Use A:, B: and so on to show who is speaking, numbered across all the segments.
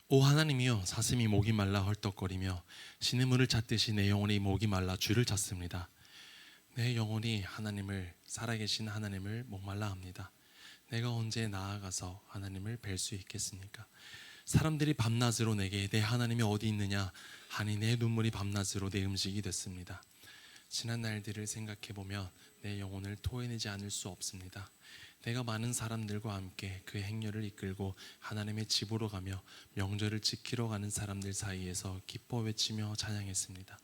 A: 오 하나님이여, 사슴이 목이 말라 헐떡거리며 시냇물을 찾듯이 내 영혼이 목이 말라 주를 찾습니다. 내 영혼이 하나님을, 살아계신 하나님을 목말라 합니다. 내가 언제 나아가서 하나님을 뵐 수 있겠습니까? 사람들이 밤낮으로 내게 내 하나님이 어디 있느냐 하니 내 눈물이 밤낮으로 내 음식이 됐습니다. 지난 날들을 생각해보면 내 영혼을 토해내지 않을 수 없습니다. 내가 많은 사람들과 함께 그 행렬을 이끌고 하나님의 집으로 가며 명절을 지키러 가는 사람들 사이에서 기뻐 외치며 찬양했습니다.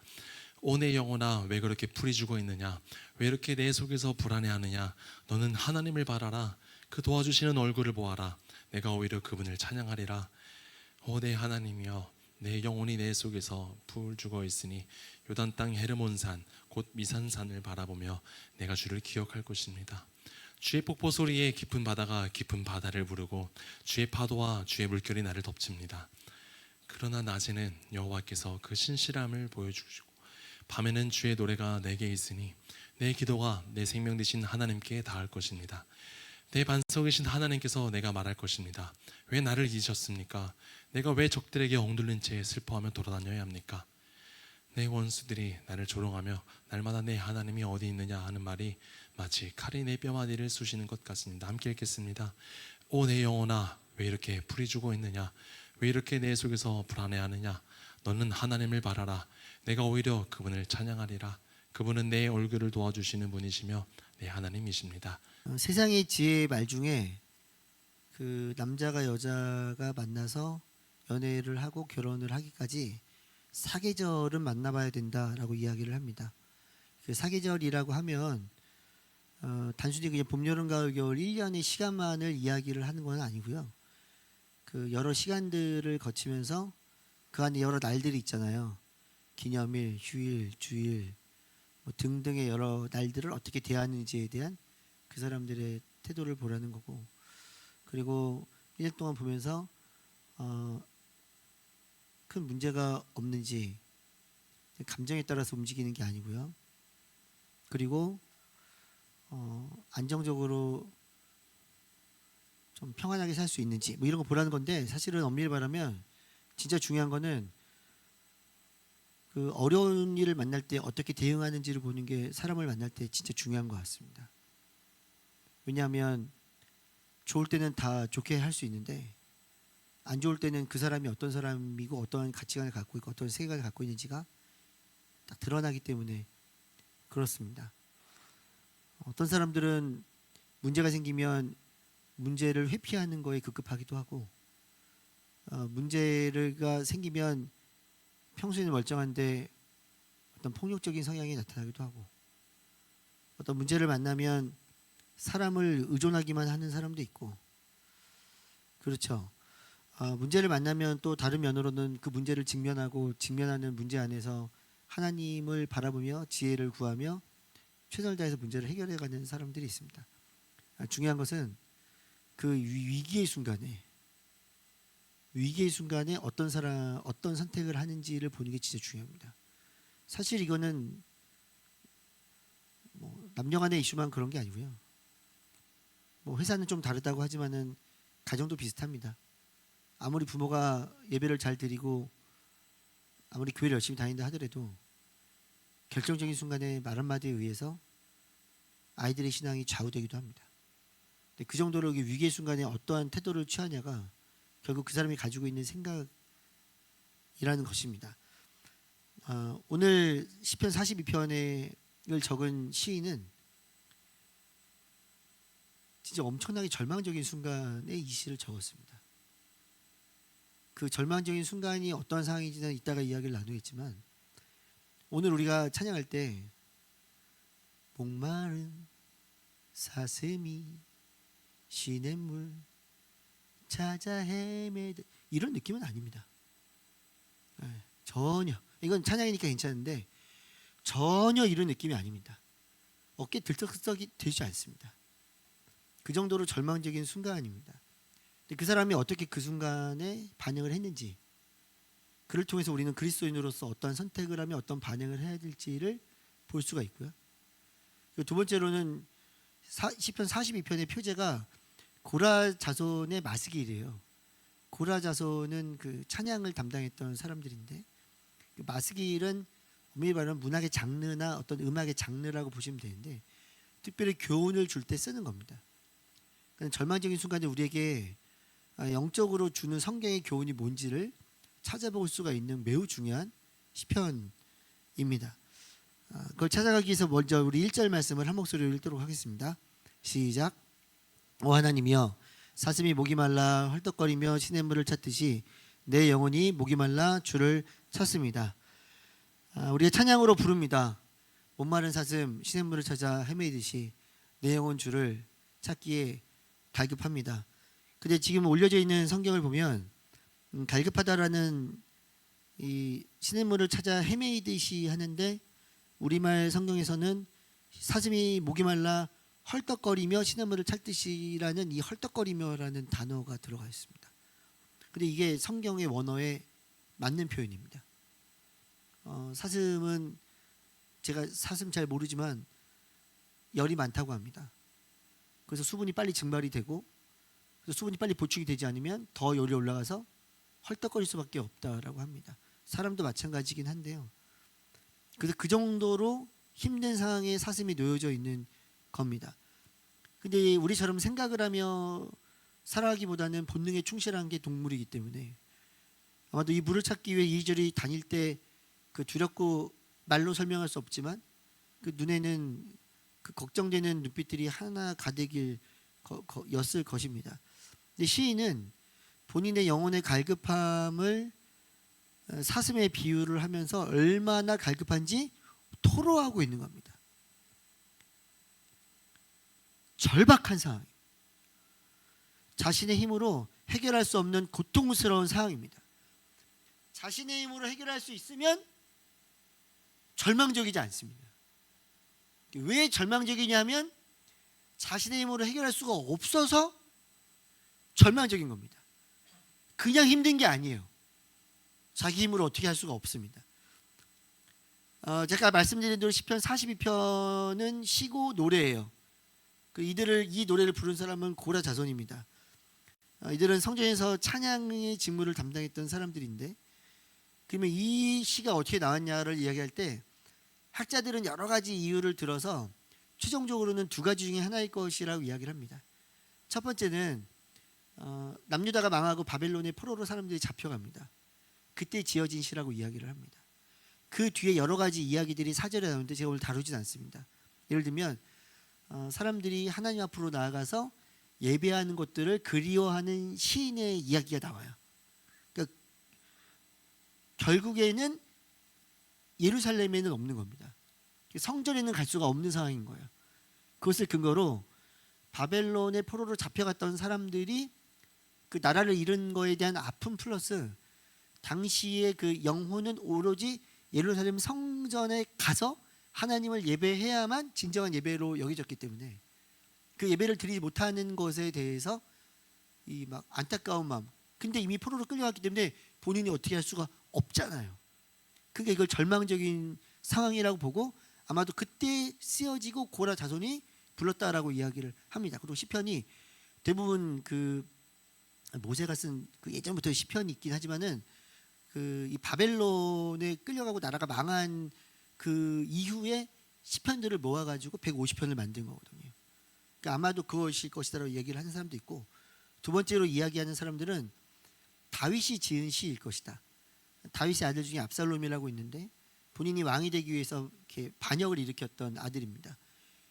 A: 오 내 영혼아, 왜 그렇게 풀이 죽어 있느냐? 왜 이렇게 내 속에서 불안해하느냐? 너는 하나님을 바라라. 그 도와주시는 얼굴을 보아라. 내가 오히려 그분을 찬양하리라. 오 내 하나님이여, 내 영혼이 내 속에서 풀 죽어 있으니 요단 땅 헤르몬산 곧 미산산을 바라보며 내가 주를 기억할 것입니다. 주의 폭포 소리에 깊은 바다가 깊은 바다를 부르고 주의 파도와 주의 물결이 나를 덮칩니다. 그러나 낮에는 여호와께서 그 신실함을 보여주시고 밤에는 주의 노래가 내게 있으니 내 기도가 내 생명 되신 하나님께 닿을 것입니다. 내 반석이신 하나님께서 내가 말할 것입니다. 왜 나를 잊으셨습니까? 내가 왜 적들에게 엉들린 채 슬퍼하며 돌아다녀야 합니까? 내 원수들이 나를 조롱하며 날마다 내 하나님이 어디 있느냐 하는 말이 마치 칼이 내 뼈마디를 쑤시는 것 같습니다. 함께 읽겠습니다. 오 내 영혼아, 왜 이렇게 풀이 죽어 있느냐? 왜 이렇게 내 속에서 불안해하느냐? 너는 하나님을 바라라. 내가 오히려 그분을 찬양하리라. 그분은 내 얼굴을 도와주시는 분이시며 내 하나님이십니다.
B: 세상의 지혜의 말 중에 그 남자가 여자가 만나서 연애를 하고 결혼을 하기까지 사계절은 만나봐야 된다라고 이야기를 합니다. 그 사계절이라고 하면 단순히 그냥 봄, 여름, 가을, 겨울 1년의 시간만을 이야기를 하는 건 아니고요. 그 여러 시간들을 거치면서 그 안에 여러 날들이 있잖아요. 기념일, 휴일, 주일 뭐 등등의 여러 날들을 어떻게 대하는지에 대한 그 사람들의 태도를 보라는 거고, 그리고 1년 동안 보면서 큰 문제가 없는지 감정에 따라서 움직이는 게 아니고요. 그리고 안정적으로 좀 평안하게 살 수 있는지 뭐 이런 거 보라는 건데, 사실은 엄밀히 말하면 진짜 중요한 거는 그 어려운 일을 만날 때 어떻게 대응하는지를 보는 게 사람을 만날 때 진짜 중요한 것 같습니다. 왜냐하면 좋을 때는 다 좋게 할 수 있는데 안 좋을 때는 그 사람이 어떤 사람이고 어떠한 가치관을 갖고 있고 어떤 세계관을 갖고 있는지가 딱 드러나기 때문에 그렇습니다. 어떤 사람들은 문제가 생기면 문제를 회피하는 거에 급급하기도 하고, 문제가 생기면 평소에는 멀쩡한데 어떤 폭력적인 성향이 나타나기도 하고, 어떤 문제를 만나면 사람을 의존하기만 하는 사람도 있고, 그렇죠. 문제를 만나면 또 다른 면으로는 그 문제를 직면하는 문제 안에서 하나님을 바라보며 지혜를 구하며 최선을 다해서 문제를 해결해가는 사람들이 있습니다. 중요한 것은 그 위기의 순간에 어떤 선택을 하는지를 보는 게 진짜 중요합니다. 사실 이거는 뭐 남녀간의 이슈만 그런 게 아니고요. 뭐 회사는 좀 다르다고 하지만은 가정도 비슷합니다. 아무리 부모가 예배를 잘 드리고 아무리 교회를 열심히 다닌다 하더라도 결정적인 순간에 말 한마디에 의해서 아이들의 신앙이 좌우되기도 합니다. 근데 그 정도로 위기의 순간에 어떠한 태도를 취하냐가 결국 그 사람이 가지고 있는 생각이라는 것입니다. 오늘 시편 42편을 적은 시인은 진짜 엄청나게 절망적인 순간에 이 시를 적었습니다. 그 절망적인 순간이 어떤 상황인지는 이따가 이야기를 나누겠지만, 오늘 우리가 찬양할 때 목마른 사슴이 시냇물 찾아 헤매듯 이런 느낌은 아닙니다. 전혀. 이건 찬양이니까 괜찮은데 전혀 이런 느낌이 아닙니다. 어깨 들썩들썩이 되지 않습니다. 그 정도로 절망적인 순간입니다. 근데 그 사람이 어떻게 그 순간에 반응을 했는지, 그를 통해서 우리는 그리스도인으로서 어떤 선택을 하며 어떤 반응을 해야 될지를 볼 수가 있고요. 두 번째로는 시편 42편의 표제가 고라 자손의 마스길이에요. 고라 자손은 그 찬양을 담당했던 사람들인데 그 마스길은 엄밀히 말하면 문학의 장르나 어떤 음악의 장르라고 보시면 되는데 특별히 교훈을 줄 때 쓰는 겁니다. 그러니까 절망적인 순간에 우리에게 영적으로 주는 성경의 교훈이 뭔지를 찾아볼 수가 있는 매우 중요한 시편입니다. 그걸 찾아가기 위해서 먼저 우리 1절 말씀을 한 목소리로 읽도록 하겠습니다. 시작. 오 하나님이여 사슴이 목이 말라 헐떡거리며 시냇물을 찾듯이 내 영혼이 목이 말라 주를 찾습니다. 우리가 찬양으로 부릅니다. 목마른 사슴 시냇물을 찾아 헤매이듯이 내 영혼 주를 찾기에 갈급합니다. 근데 지금 올려져 있는 성경을 보면 갈급하다라는 이 시냇물을 찾아 헤매이듯이 하는데 우리말 성경에서는 사슴이 목이 말라 헐떡거리며 시냇물을 찾듯이라는 이 헐떡거리며라는 단어가 들어가 있습니다. 근데 이게 성경의 원어에 맞는 표현입니다. 사슴은 제가 사슴 잘 모르지만 열이 많다고 합니다. 그래서 수분이 빨리 증발이 되고 그래서 수분이 빨리 보충이 되지 않으면 더 열이 올라가서 헐떡거릴 수밖에 없다라고 합니다. 사람도 마찬가지긴 한데요. 그래서 그 정도로 힘든 상황에 사슴이 놓여져 있는 겁니다. 근데 우리처럼 생각을 하며 살아가기보다는 본능에 충실한 게 동물이기 때문에 아마도 이 물을 찾기 위해 이리저리 다닐 때 그 두렵고 말로 설명할 수 없지만 그 눈에는 그 걱정되는 눈빛들이 하나 가득일 였을 것입니다. 근데 시인은 본인의 영혼의 갈급함을 사슴의 비유를 하면서 얼마나 갈급한지 토로하고 있는 겁니다. 절박한 상황, 자신의 힘으로 해결할 수 없는 고통스러운 상황입니다. 자신의 힘으로 해결할 수 있으면 절망적이지 않습니다. 왜 절망적이냐면 자신의 힘으로 해결할 수가 없어서 절망적인 겁니다. 그냥 힘든 게 아니에요. 자기 힘으로 어떻게 할 수가 없습니다. 제가 말씀드린 대로 시편 42편은 시고 노래예요. 이 노래를 부른 사람은 고라 자손입니다. 이들은 성전에서 찬양의 직무를 담당했던 사람들인데 그러면 이 시가 어떻게 나왔냐를 이야기할 때 학자들은 여러 가지 이유를 들어서 최종적으로는 두 가지 중에 하나일 것이라고 이야기를 합니다. 첫 번째는 남유다가 망하고 바벨론의 포로로 사람들이 잡혀갑니다. 그때 지어진 시라고 이야기를 합니다. 그 뒤에 여러 가지 이야기들이 사절에 나오는데 제가 오늘 다루진 않습니다. 예를 들면 사람들이 하나님 앞으로 나아가서 예배하는 것들을 그리워하는 시인의 이야기가 나와요. 그러니까 결국에는 예루살렘에는 없는 겁니다. 성전에는 갈 수가 없는 상황인 거예요. 그것을 근거로 바벨론의 포로로 잡혀갔던 사람들이 그 나라를 잃은 거에 대한 아픔 플러스 당시의 그 영혼은 오로지 예루살렘 성전에 가서 하나님을 예배해야만 진정한 예배로 여겨졌기 때문에 그 예배를 드리지 못하는 것에 대해서 이 막 안타까운 마음. 근데 이미 포로로 끌려갔기 때문에 본인이 어떻게 할 수가 없잖아요. 그러니까 이걸 절망적인 상황이라고 보고 아마도 그때 쓰여지고 고라 자손이 불렀다라고 이야기를 합니다. 그리고 시편이 대부분 그 모세가 쓴 그 예전부터 시편이 있긴 하지만은 그 이 바벨론에 끌려가고 나라가 망한 그 이후에 시편들을 모아가지고 150편을 만든 거거든요. 그러니까 아마도 그것일 것이다라고 얘기를 하는 사람도 있고 두 번째로 이야기하는 사람들은 다윗이 지은 시일 것이다. 다윗의 아들 중에 압살롬이라고 있는데 본인이 왕이 되기 위해서 이렇게 반역을 일으켰던 아들입니다.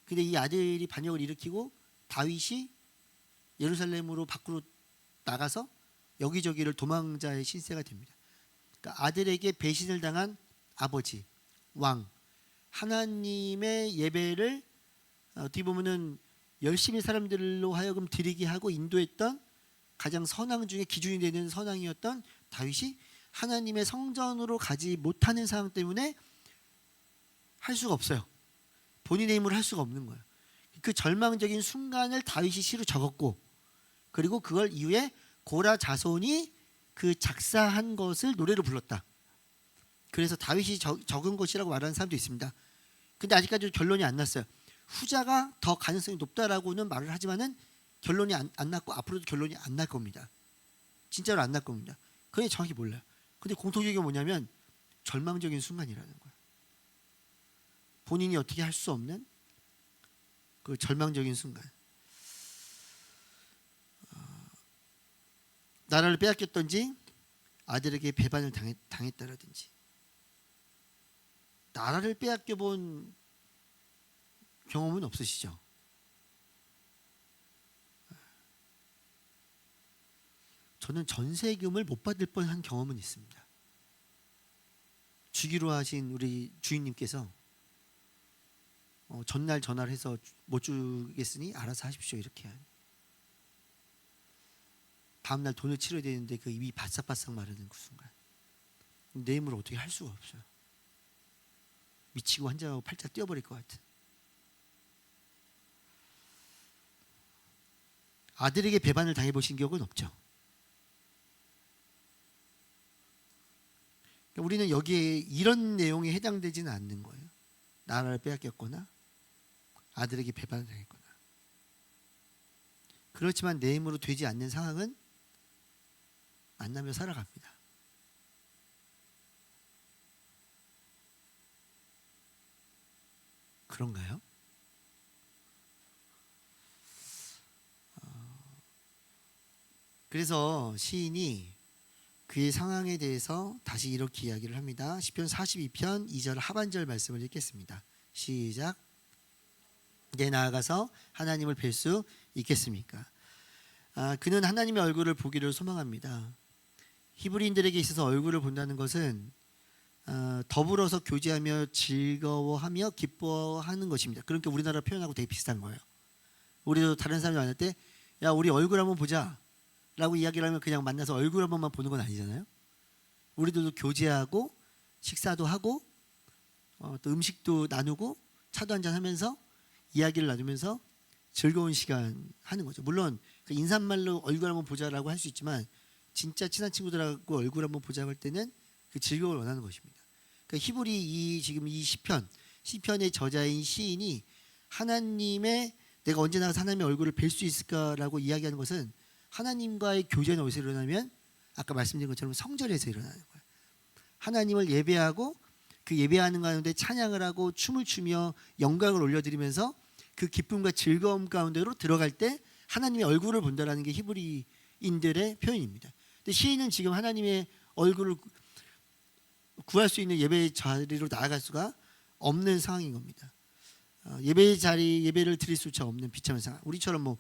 B: 근데 이 아들이 반역을 일으키고 다윗이 예루살렘으로 밖으로 나가서 여기저기를 도망자의 신세가 됩니다. 그러니까 아들에게 배신을 당한 아버지, 왕, 하나님의 예배를 어떻게 보면은 열심히 사람들로 하여금 드리게 하고 인도했던 가장 선왕 중에 기준이 되는 선왕이었던 다윗이 하나님의 성전으로 가지 못하는 상황 때문에 할 수가 없어요. 본인의 힘으로 할 수가 없는 거예요. 그 절망적인 순간을 다윗이 시로 적었고 그리고 그걸 이후에 고라 자손이 그 작사한 것을 노래로 불렀다. 그래서 다윗이 적은 것이라고 말하는 사람도 있습니다. 근데 아직까지 결론이 안 났어요. 후자가 더 가능성이 높다라고는 말을 하지만은 결론이 안 났고 앞으로도 결론이 안 날 겁니다. 진짜로 안 날 겁니다. 그게 정확히 몰라요. 근데 공통적인 게 뭐냐면 절망적인 순간이라는 거예요. 본인이 어떻게 할 수 없는 그 절망적인 순간. 나라를 빼앗겼던지 아들에게 배반을 당했다라든지. 나라를 빼앗겨 본 경험은 없으시죠? 저는 전세금을 못 받을 뻔한 경험은 있습니다. 주기로 하신 우리 주인님께서 전날 전화를 해서 못 주겠으니 알아서 하십시오 이렇게 한. 다음날 돈을 치러야 되는데 그 입이 바싹바싹 마르는 그 순간 내 힘으로 어떻게 할 수가 없어요. 미치고 환장하고 팔짝 뛰어버릴 것 같은. 아들에게 배반을 당해보신 기억은 없죠. 그러니까 우리는 여기에 이런 내용에 해당되지는 않는 거예요. 나라를 빼앗겼거나 아들에게 배반을 당했거나. 그렇지만 내 힘으로 되지 않는 상황은 만나며 살아갑니다. 그런가요? 그래서 시인이 그의 상황에 대해서 다시 이렇게 이야기를 합니다. 시편 42편 2절 하반절 말씀을 읽겠습니다. 시작. 내 나아가서 하나님을 뵐 수 있겠습니까? 그는 하나님의 얼굴을 보기를 소망합니다. 히브리인들에게 있어서 얼굴을 본다는 것은 더불어서 교제하며 즐거워하며 기뻐하는 것입니다. 그러니까 우리나라 표현하고 되게 비슷한 거예요. 우리도 다른 사람이 만날 때 야 우리 얼굴 한번 보자 라고 이야기를 하면 그냥 만나서 얼굴 한 번만 보는 건 아니잖아요. 우리들도 교제하고 식사도 하고 또 음식도 나누고 차도 한잔 하면서 이야기를 나누면서 즐거운 시간 하는 거죠. 물론 그 인사말로 얼굴 한번 보자라고 할 수 있지만 진짜 친한 친구들하고 얼굴 한번 보자고 할 때는 그 즐거움을 원하는 것입니다. 그러니까 히브리 지금 이 시편의 저자인 시인이 하나님의 내가 언제 나가서 하나님의 얼굴을 뵐 수 있을까라고 이야기하는 것은 하나님과의 교제는 어디서 일어나면 아까 말씀드린 것처럼 성전에서 일어나는 거예요. 하나님을 예배하고 그 예배하는 가운데 찬양을 하고 춤을 추며 영광을 올려드리면서 그 기쁨과 즐거움 가운데로 들어갈 때 하나님의 얼굴을 본다라는 게 히브리인들의 표현입니다. 근데 시인은 지금 하나님의 얼굴을 구할 수 있는 예배의 자리로 나아갈 수가 없는 상황인 겁니다. 예배의 자리 예배를 드릴 수조차 없는 비참한 상황. 우리처럼 뭐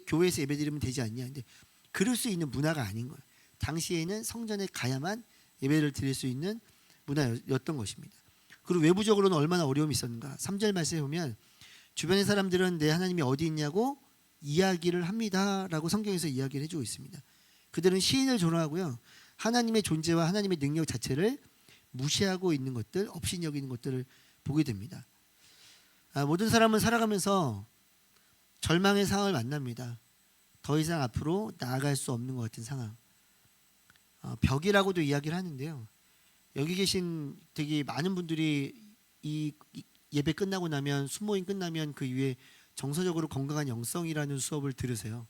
B: 교회에서 예배 드리면 되지 않냐. 근데 그럴 수 있는 문화가 아닌 거예요. 당시에는 성전에 가야만 예배를 드릴 수 있는 문화였던 것입니다. 그리고 외부적으로는 얼마나 어려움이 있었는가. 3절 말씀에 보면 주변의 사람들은 내 하나님이 어디 있냐고 이야기를 합니다라고 성경에서 이야기를 해주고 있습니다. 그들은 시인을 존중하고요. 하나님의 존재와 하나님의 능력 자체를 무시하고 있는 것들, 업신여기는 것들을 보게 됩니다. 모든 사람은 살아가면서 절망의 상황을 만납니다. 더 이상 앞으로 나아갈 수 없는 것 같은 상황. 벽이라고도 이야기를 하는데요. 여기 계신 되게 많은 분들이 이 예배 끝나고 나면 순모임 끝나면 그 이후에 정서적으로 건강한 영성이라는 수업을 들으세요.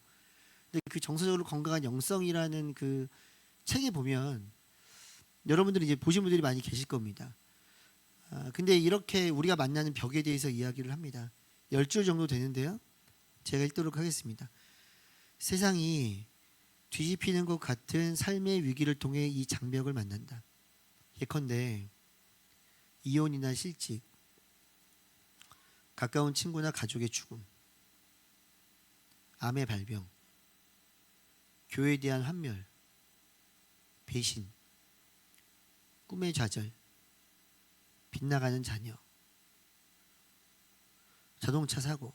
B: 근데 그 정서적으로 건강한 영성이라는 그 책에 보면 여러분들이 이제 보신 분들이 많이 계실 겁니다. 근데 이렇게 우리가 만나는 벽에 대해서 이야기를 합니다. 10줄 정도 되는데요. 제가 읽도록 하겠습니다. 세상이 뒤집히는 것 같은 삶의 위기를 통해 이 장벽을 만난다. 예컨대 이혼이나 실직, 가까운 친구나 가족의 죽음, 암의 발병, 교회에 대한 환멸, 배신, 꿈의 좌절, 빗나가는 자녀, 자동차 사고,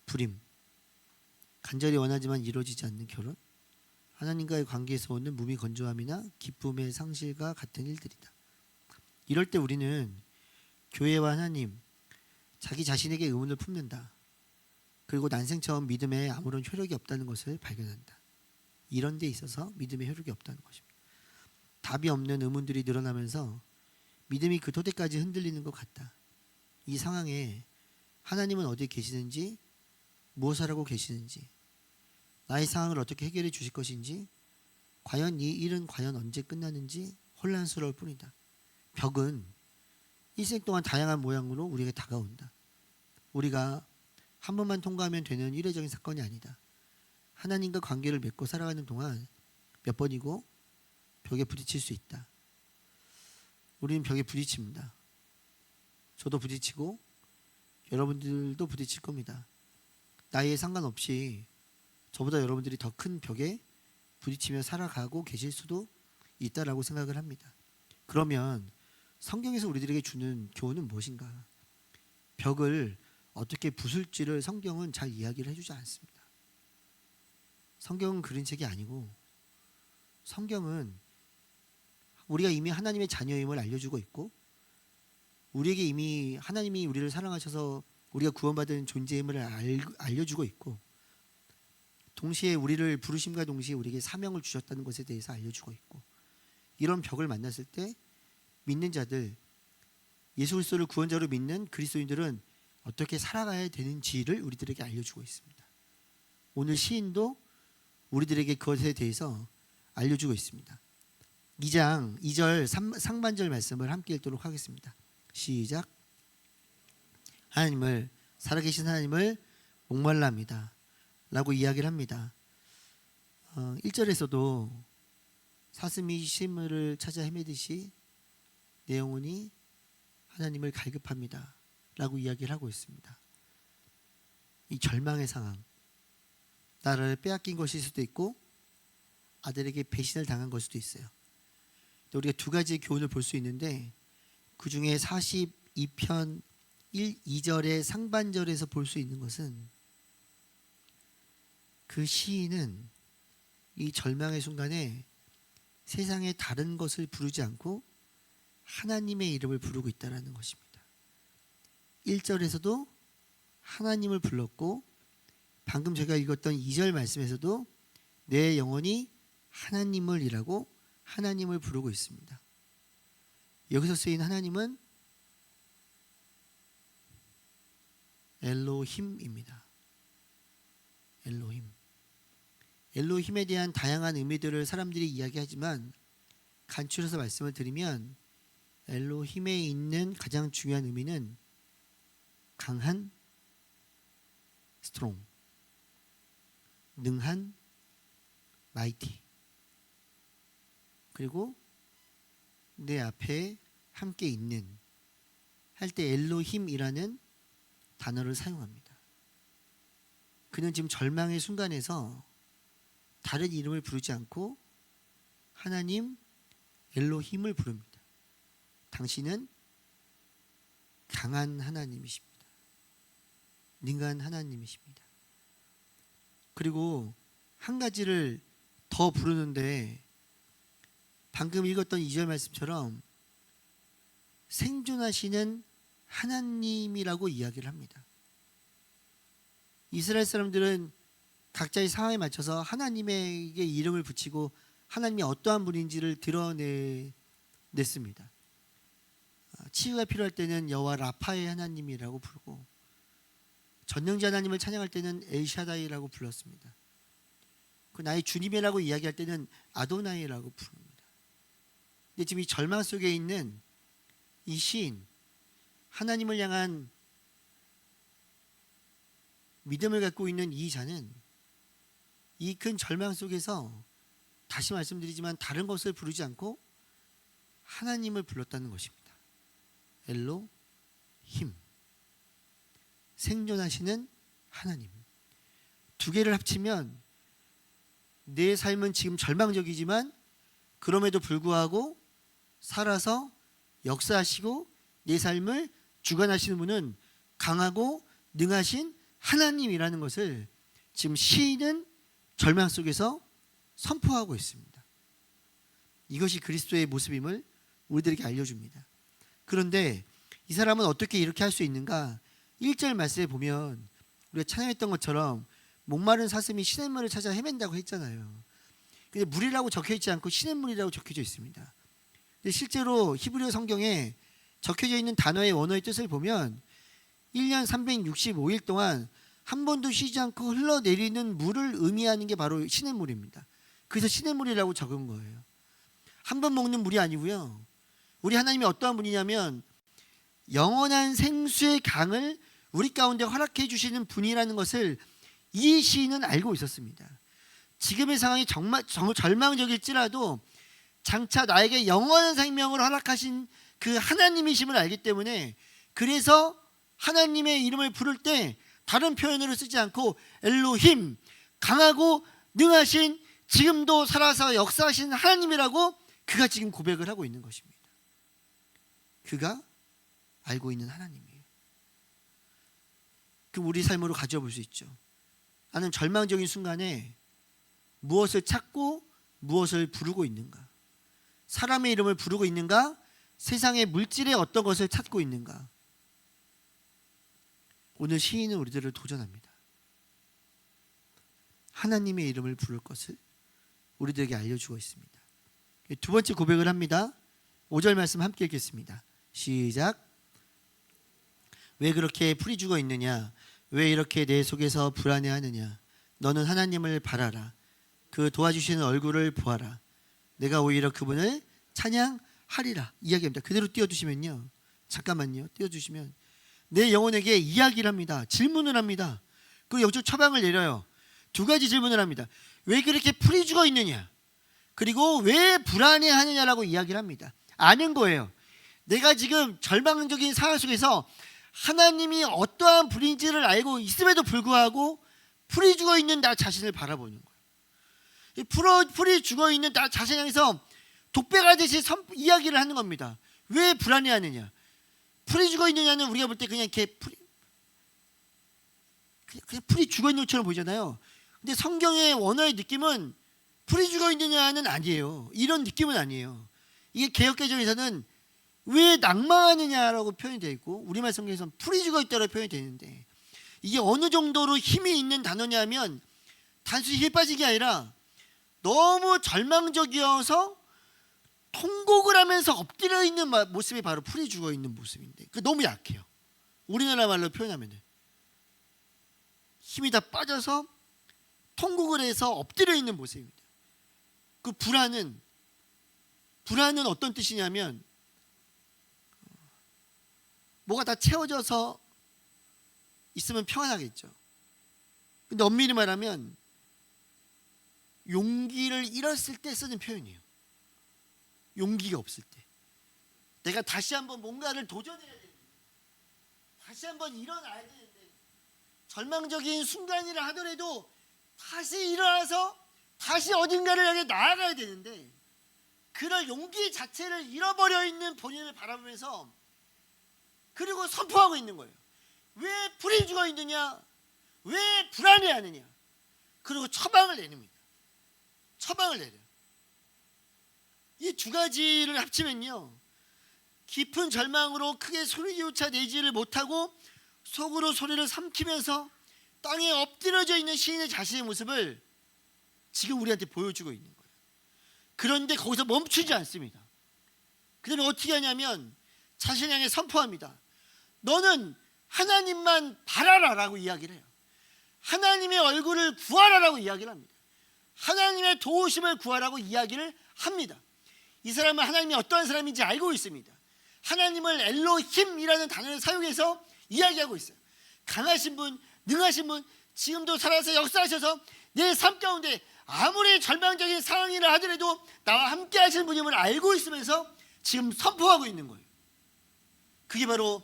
B: 불임, 간절히 원하지만 이루어지지 않는 결혼, 하나님과의 관계에서 오는 무미건조함이나 기쁨의 상실과 같은 일들이다. 이럴 때 우리는 교회와 하나님, 자기 자신에게 의문을 품는다. 그리고 난생 처음 믿음에 아무런 효력이 없다는 것을 발견한다. 이런 데 있어서 믿음의 효력이 없다는 것입니다. 답이 없는 의문들이 늘어나면서 믿음이 그 토대까지 흔들리는 것 같다. 이 상황에 하나님은 어디에 계시는지, 무엇을 하고 계시는지, 나의 상황을 어떻게 해결해 주실 것인지 과연 이 일은 과연 언제 끝나는지 혼란스러울 뿐이다. 벽은 일생 동안 다양한 모양으로 우리에게 다가온다. 우리가 한 번만 통과하면 되는 일회적인 사건이 아니다. 하나님과 관계를 맺고 살아가는 동안 몇 번이고 벽에 부딪힐 수 있다. 우리는 벽에 부딪힙니다. 저도 부딪히고 여러분들도 부딪힐 겁니다. 나이에 상관없이 저보다 여러분들이 더 큰 벽에 부딪히며 살아가고 계실 수도 있다라고 생각을 합니다. 그러면 성경에서 우리들에게 주는 교훈은 무엇인가? 벽을 어떻게 부술지를 성경은 잘 이야기를 해주지 않습니다. 성경은 그런 책이 아니고 성경은 우리가 이미 하나님의 자녀임을 알려주고 있고 우리에게 이미 하나님이 우리를 사랑하셔서 우리가 구원받은 존재임을 알려주고 있고 동시에 우리를 부르심과 동시에 우리에게 사명을 주셨다는 것에 대해서 알려주고 있고 이런 벽을 만났을 때 믿는 자들 예수 그리스도를 구원자로 믿는 그리스도인들은 어떻게 살아가야 되는지를 우리들에게 알려주고 있습니다. 오늘 시인도 우리들에게 그것에 대해서 알려주고 있습니다. 2장 2절 상반절 말씀을 함께 읽도록 하겠습니다. 시작. 하나님을 살아계신 하나님을 목말라 합니다 라고 이야기를 합니다. 1절에서도 사슴이 시냇물을 찾아 헤매듯이 내 영혼이 하나님을 갈급합니다 라고 이야기를 하고 있습니다. 이 절망의 상황, 나를 빼앗긴 것일 수도 있고 아들에게 배신을 당한 것일 수도 있어요. 우리가 두 가지의 교훈을 볼 수 있는데 그 중에 42편 2절의 상반절에서 볼 수 있는 것은 그 시인은 이 절망의 순간에 세상의 다른 것을 부르지 않고 하나님의 이름을 부르고 있다는 것입니다. 1절에서도 하나님을 불렀고 방금 제가 읽었던 2절 말씀에서도 내 영혼이 하나님을 이라고 하나님을 부르고 있습니다. 여기서 쓰인 하나님은 엘로힘입니다. 엘로힘. 엘로힘에 대한 다양한 의미들을 사람들이 이야기하지만 간추려서 말씀을 드리면 엘로힘에 있는 가장 중요한 의미는 강한, 스트롱, 능한, 마이티, 그리고 내 앞에 함께 있는 할 때 엘로힘이라는 단어를 사용합니다. 그는 지금 절망의 순간에서 다른 이름을 부르지 않고 하나님 엘로힘을 부릅니다. 당신은 강한 하나님이십니다. 능한 하나님이십니다. 그리고 한 가지를 더 부르는데 방금 읽었던 2절 말씀처럼 생존하시는 하나님이라고 이야기를 합니다. 이스라엘 사람들은 각자의 상황에 맞춰서 하나님에게 이름을 붙이고 하나님이 어떠한 분인지를 드러냈습니다. 치유가 필요할 때는 여호와 라파의 하나님이라고 부르고 전능자 하나님을 찬양할 때는 엘샤다이라고 불렀습니다. 그 나의 주님이라고 이야기할 때는 아도나이라고 부릅니다. 근데 지금 이 절망 속에 있는 이 시인, 하나님을 향한 믿음을 갖고 있는 이 자는 이 큰 절망 속에서 다시 말씀드리지만 다른 것을 부르지 않고 하나님을 불렀다는 것입니다. 엘로힘, 생존하시는 하나님. 두 개를 합치면 내 삶은 지금 절망적이지만 그럼에도 불구하고 살아서 역사하시고 내 삶을 주관하시는 분은 강하고 능하신 하나님이라는 것을 지금 시인은 절망 속에서 선포하고 있습니다. 이것이 그리스도의 모습임을 우리들에게 알려줍니다. 그런데 이 사람은 어떻게 이렇게 할 수 있는가? 1절 말씀에 보면 우리가 찬양했던 것처럼 목마른 사슴이 시냇물을 찾아 헤맨다고 했잖아요. 근데 물이라고 적혀있지 않고 시냇물이라고 적혀져 있습니다. 근데 실제로 히브리어 성경에 적혀져 있는 단어의 원어의 뜻을 보면 1년 365일 동안 한 번도 쉬지 않고 흘러내리는 물을 의미하는 게 바로 시냇물입니다. 그래서 시냇물이라고 적은 거예요. 한 번 먹는 물이 아니고요. 우리 하나님이 어떠한 분이냐면 영원한 생수의 강을 우리 가운데 허락해 주시는 분이라는 것을 이 시인은 알고 있었습니다. 지금의 상황이 정말 절망적일지라도 장차 나에게 영원한 생명을 허락하신 그 하나님이심을 알기 때문에, 그래서 하나님의 이름을 부를 때 다른 표현으로 쓰지 않고 엘로힘, 강하고 능하신, 지금도 살아서 역사하신 하나님이라고 그가 지금 고백을 하고 있는 것입니다. 그가 알고 있는 하나님이에요. 그 우리 삶으로 가져와 볼 수 있죠. 나는 절망적인 순간에 무엇을 찾고 무엇을 부르고 있는가? 사람의 이름을 부르고 있는가? 세상의 물질의 어떤 것을 찾고 있는가? 오늘 시인은 우리들을 도전합니다. 하나님의 이름을 부를 것을 우리들에게 알려주고 있습니다. 두 번째 고백을 합니다. 5절 말씀 함께 읽겠습니다. 시작. 왜 그렇게 풀이 죽어 있느냐? 왜 이렇게 내 속에서 불안해하느냐? 너는 하나님을 바라라. 그 도와주시는 얼굴을 보아라. 내가 오히려 그분을 찬양하리라. 이야기합니다. 그대로 띄워주시면요. 잠깐만요. 띄워주시면 내 영혼에게 이야기를 합니다. 질문을 합니다. 그리고 영적 처방을 내려요. 두 가지 질문을 합니다. 왜 그렇게 풀이 죽어 있느냐? 그리고 왜 불안해하느냐라고 이야기를 합니다. 아는 거예요. 내가 지금 절망적인 상황 속에서 하나님이 어떠한 분인지를 알고 있음에도 불구하고 풀이 죽어 있는 나 자신을 바라보는 거예요. 풀이 죽어 있는 나 자신을 향해서 독백하듯이 이야기를 하는 겁니다. 왜 불안해하느냐? 풀이 죽어 있느냐는 우리가 볼 때 그냥 이렇게 그냥 풀이 죽어 있는 것처럼 보이잖아요. 근데 성경의 원어의 느낌은 풀이 죽어 있느냐는 아니에요. 이런 느낌은 아니에요. 이게 개역개정에서는 왜 낭망하느냐라고 표현이 되어 있고, 우리말 성경에서는 풀이 죽어 있다고 표현이 되는데, 이게 어느 정도로 힘이 있는 단어냐면 단순히 힘 빠진 게 아니라 너무 절망적이어서 통곡을 하면서 엎드려 있는 모습이 바로 풀이 죽어 있는 모습인데, 그 너무 약해요. 우리나라 말로 표현하면 힘이 다 빠져서 통곡을 해서 엎드려 있는 모습입니다. 그 불안은 어떤 뜻이냐면 뭐가 다 채워져서 있으면 평안하겠죠. 근데 엄밀히 말하면 용기를 잃었을 때 쓰는 표현이에요. 용기가 없을 때, 내가 다시 한번 뭔가를 도전해야 되는데, 다시 한번 일어나야 되는데, 절망적인 순간이라 하더라도 다시 일어나서 다시 어딘가를 향해 나아가야 되는데, 그럴 용기 자체를 잃어버려 있는 본인을 바라보면서 그리고 선포하고 있는 거예요. 왜 불이 죽어 있느냐? 왜 불안해하느냐? 그리고 처방을 내립니다. 처방을 내려요. 이 두 가지를 합치면요, 깊은 절망으로 크게 소리조차 내지를 못하고 속으로 소리를 삼키면서 땅에 엎드려져 있는 시인의 자신의 모습을 지금 우리한테 보여주고 있는 거예요. 그런데 거기서 멈추지 않습니다. 그 다음에 어떻게 하냐면 자신을 향해 선포합니다. 너는 하나님만 바라라라고 이야기를 해요. 하나님의 얼굴을 구하라라고 이야기를 합니다. 하나님의 도우심을 구하라고 이야기를 합니다. 이 사람은 하나님이 어떠한 사람인지 알고 있습니다. 하나님을 엘로힘이라는 단어를 사용해서 이야기하고 있어요. 강하신 분, 능하신 분, 지금도 살아서 역사하셔서 내 삶 가운데 아무리 절망적인 상황이라 하더라도 나와 함께 하시는 분임을 알고 있으면서 지금 선포하고 있는 거예요. 그게 바로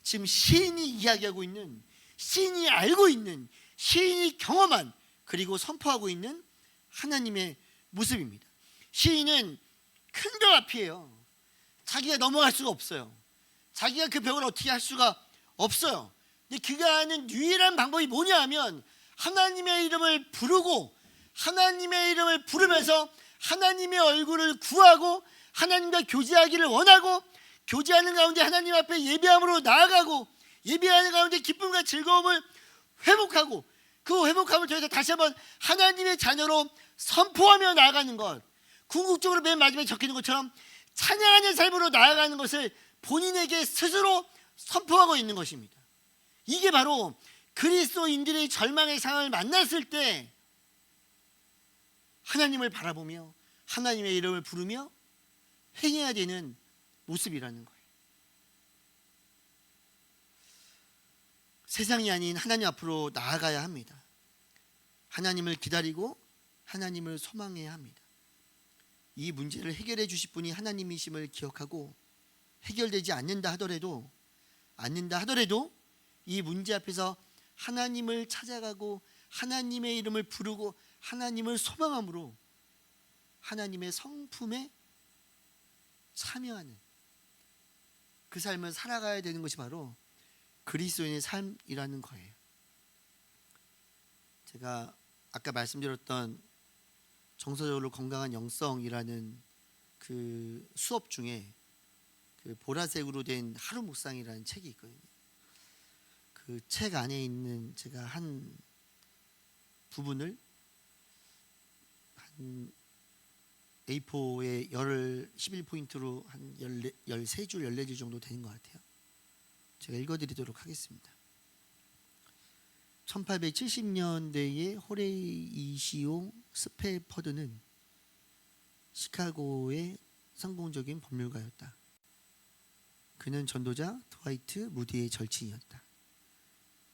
B: 지금 시인이 이야기하고 있는, 시인이 알고 있는, 시인이 경험한, 그리고 선포하고 있는 하나님의 모습입니다. 시인은 큰 벽 앞이에요. 자기가 넘어갈 수가 없어요. 자기가 그 벽을 어떻게 할 수가 없어요. 근데 그가 하는 유일한 방법이 뭐냐 하면 하나님의 이름을 부르고, 하나님의 이름을 부르면서 하나님의 얼굴을 구하고 하나님과 교제하기를 원하고, 교제하는 가운데 하나님 앞에 예배함으로 나아가고, 예배하는 가운데 기쁨과 즐거움을 회복하고, 그 회복함을 통해서 다시 한번 하나님의 자녀로 선포하며 나아가는 것, 궁극적으로 맨 마지막에 적히는 것처럼 찬양하는 삶으로 나아가는 것을 본인에게 스스로 선포하고 있는 것입니다. 이게 바로 그리스도인들의 절망의 상황을 만났을 때 하나님을 바라보며 하나님의 이름을 부르며 행해야 되는 모습이라는 거예요. 세상이 아닌 하나님 앞으로 나아가야 합니다. 하나님을 기다리고 하나님을 소망해야 합니다. 이 문제를 해결해 주실 분이 하나님이심을 기억하고 해결되지 않는다 하더라도 이 문제 앞에서 하나님을 찾아가고 하나님의 이름을 부르고 하나님을 소망함으로 하나님의 성품에 참여하는 그 삶을 살아가야 되는 것이 바로 그리스도인의 삶이라는 거예요. 제가 아까 말씀드렸던 정서적으로 건강한 영성이라는 그 수업 중에 그 보라색으로 된 하루 묵상이라는 책이 있거든요. 그 책 안에 있는 제가 한 부분을 한 A4에 11포인트로 한 13줄, 14줄 정도 되는 것 같아요. 제가 읽어드리도록 하겠습니다. 1870년대에 호레이 이시오 스페퍼드는 시카고의 성공적인 법률가였다. 그는 전도자 드와이트 무디의 절친이었다.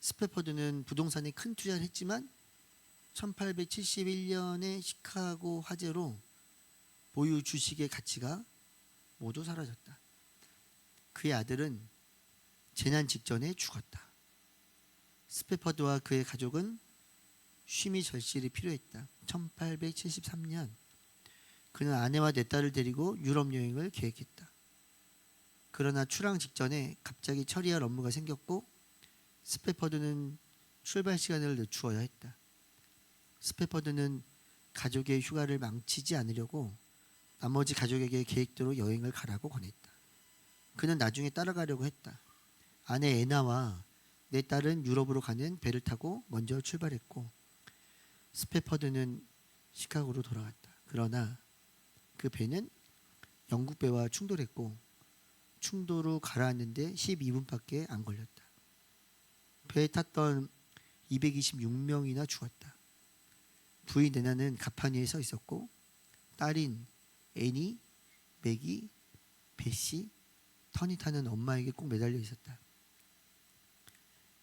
B: 스페퍼드는 부동산에 큰 투자를 했지만 1871년의 시카고 화재로 보유 주식의 가치가 모두 사라졌다. 그의 아들은 재난 직전에 죽었다. 스페퍼드와 그의 가족은 쉼이 절실히 필요했다. 1873년 그는 아내와 네 딸을 데리고 유럽 여행을 계획했다. 그러나 출항 직전에 갑자기 처리할 업무가 생겼고 스페퍼드는 출발 시간을 늦추어야 했다. 스페퍼드는 가족의 휴가를 망치지 않으려고 나머지 가족에게 계획대로 여행을 가라고 권했다. 그는 나중에 따라가려고 했다. 아내 애나와 네 딸은 유럽으로 가는 배를 타고 먼저 출발했고 스페퍼드는 시카고로 돌아갔다. 그러나 그 배는 영국 배와 충돌했고 충돌 후 가라앉는데 12분밖에 안 걸렸다. 배에 탔던 226명이나 죽었다. 부인 애나는 갑판 위에 서 있었고 딸인 애니, 맥이, 베시, 터니 타는 엄마에게 꼭 매달려 있었다.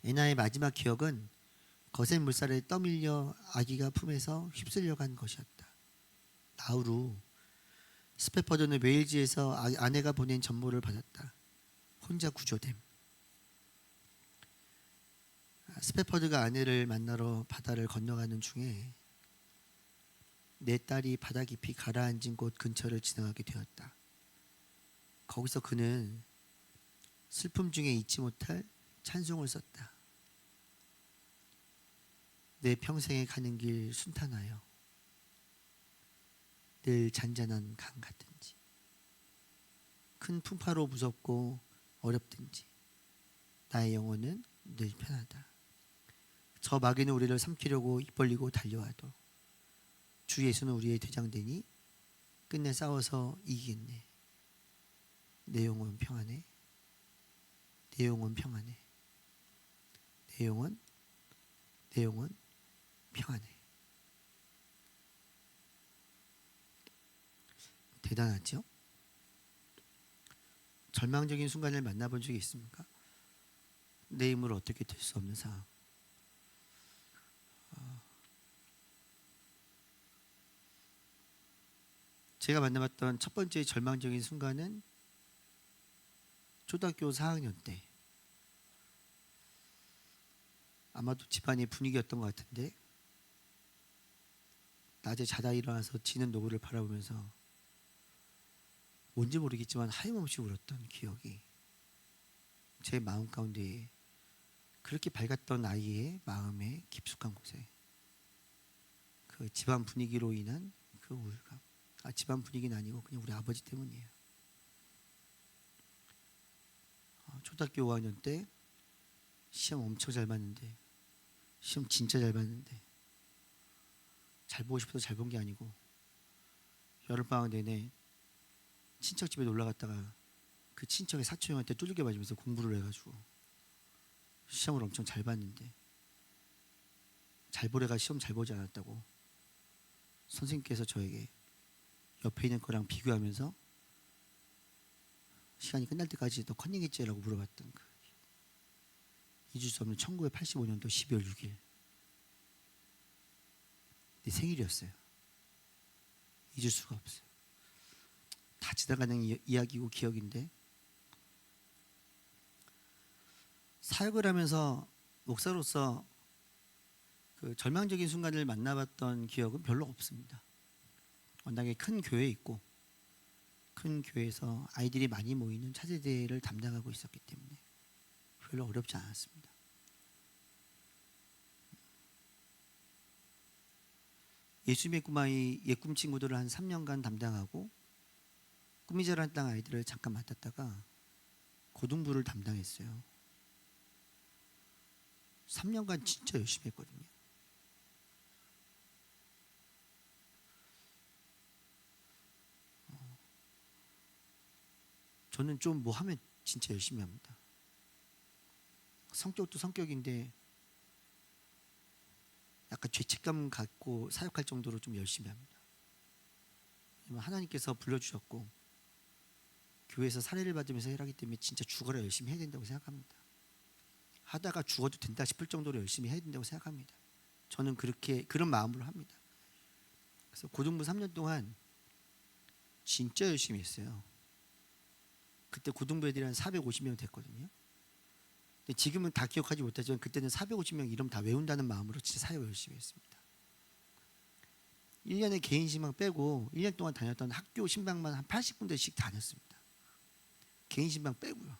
B: 애나의 마지막 기억은 거센 물살에 떠밀려 아기가 품에서 휩쓸려 간 것이었다. 나흘 후 스페퍼드는 웨일즈에서 아내가 보낸 전보를 받았다. 혼자 구조됨. 스페퍼드가 아내를 만나러 바다를 건너가는 중에 내 딸이 바다 깊이 가라앉은 곳 근처를 지나가게 되었다. 거기서 그는 슬픔 중에 잊지 못할 찬송을 썼다. 내 평생에 가는 길 순탄하여 늘 잔잔한 강 같든지 큰 풍파로 무섭고 어렵든지 나의 영혼은 늘 편하다. 저 마귀는 우리를 삼키려고 입 벌리고 달려와도 주 예수는 우리의 대장되니 끝내 싸워서 이기겠네. 내 영혼 평안해. 내 영혼 평안해. 내 영혼 평안해. 대단하죠? 절망적인 순간을 만나본 적이 있습니까? 내 힘으로 어떻게 될 수 없는 상황. 제가 만나봤던 첫 번째 절망적인 순간은 초등학교 4학년 때, 아마도 집안의 분위기였던 것 같은데 낮에 자다 일어나서 지는 노을을 바라보면서 뭔지 모르겠지만 하염없이 울었던 기억이 제 마음 가운데, 그렇게 밝았던 아이의 마음의 깊숙한 곳에 그 집안 분위기로 인한 그 우울감. 집안 분위기는 아니고 그냥 우리 아버지 때문이에요. 초등학교 5학년 때 시험 엄청 잘 봤는데, 시험 진짜 잘 봤는데 잘 보고 싶어서 잘 본 게 아니고 여름방학 내내 친척 집에 놀러 갔다가 그 친척의 사촌 형한테 두들겨 맞으면서 공부를 해가지고 시험을 엄청 잘 봤는데 잘 보래가 시험 잘 보지 않았다고 선생님께서 저에게 옆에 있는 거랑 비교하면서 시간이 끝날 때까지 너 컨닝했지라고 물어봤던 그 잊을 수 없는 1985년도 12월 6일 내 생일이었어요. 잊을 수가 없어요. 다 지나가는 이야기고 기억인데 사역을 하면서 목사로서 그 절망적인 순간을 만나봤던 기억은 별로 없습니다. 워낙에 큰 교회에 있고 큰 교회에서 아이들이 많이 모이는 차세대를 담당하고 있었기 때문에 별로 어렵지 않았습니다. 예수님의 꿈아이 예꿈 친구들을 한 3년간 담당하고 꿈이 자란 땅 아이들을 잠깐 맡았다가 고등부를 담당했어요. 3년간 진짜 열심히 했거든요. 저는 좀 뭐 하면 진짜 열심히 합니다. 성격도 성격인데 약간 죄책감 갖고 사역할 정도로 좀 열심히 합니다. 왜냐면 하나님께서 불러주셨고 교회에서 사례를 받으면서 일하기 때문에 진짜 죽어라 열심히 해야 된다고 생각합니다. 하다가 죽어도 된다 싶을 정도로 열심히 해야 된다고 생각합니다. 저는 그런 마음으로 합니다. 그래서 고등부 3년 동안 진짜 열심히 했어요. 그때 고등부 애들이 한 450명 됐거든요. 근데 지금은 다 기억하지 못하지만 그때는 450명 이름 다 외운다는 마음으로 진짜 사역 열심히 했습니다. 1년에 개인 신방 빼고 1년 동안 다녔던 학교 신방만 한 80군데씩 다녔습니다. 개인 신방 빼고요.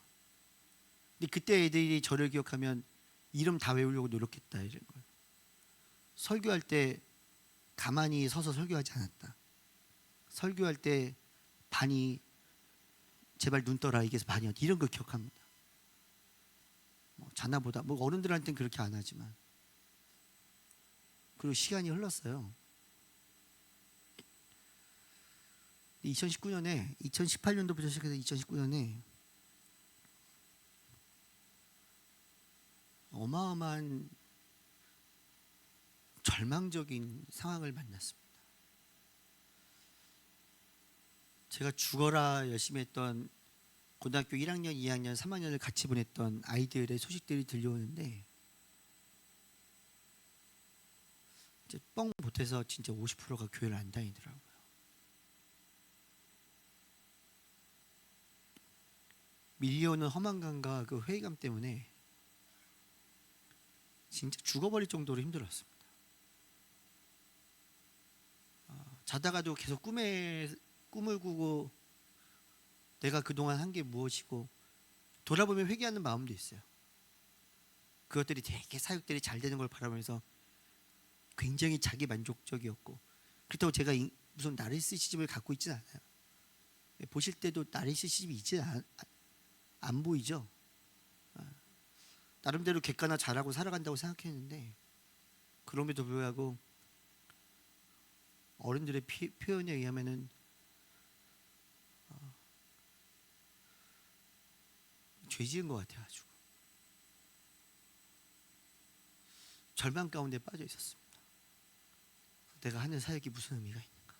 B: 근데 그때 애들이 저를 기억하면 이름 다 외우려고 노력했다 이런 거예요. 설교할 때 가만히 서서 설교하지 않았다. 설교할 때 반이 제발 눈 떠라 이게 반이었다. 이런 걸 기억합니다. 자나보다 뭐 어른들한테는 그렇게 안 하지만 그리고 시간이 흘렀어요. 2019년에 2018년도부터 시작해서 2019년에 어마어마한 절망적인 상황을 만났습니다. 제가 죽어라 열심히 했던 고등학교 1학년, 2학년, 3학년을 같이 보냈던 아이들의 소식들이 들려오는데 이제 뻥 못해서 진짜 50%가 교회를 안 다니더라고요. 밀려오는 허망감과 그 회의감 때문에 진짜 죽어버릴 정도로 힘들었습니다. 자다가도 계속 꿈을 꾸고 내가 그동안 한 게 무엇이고 돌아보면 회개하는 마음도 있어요. 그것들이 되게 사역들이 잘 되는 걸 바라보면서 굉장히 자기 만족적이었고 그렇다고 제가 무슨 나르시시즘을 갖고 있지는 않아요. 보실 때도 나르시시즘이 있지 안 보이죠. 나름대로 객관화 잘하고 살아간다고 생각했는데 그럼에도 불구하고 어른들의 표현에 의하면은 죄 지은 것 같아가지고 절망 가운데 빠져 있었습니다. 내가 하는 사역이 무슨 의미가 있는가.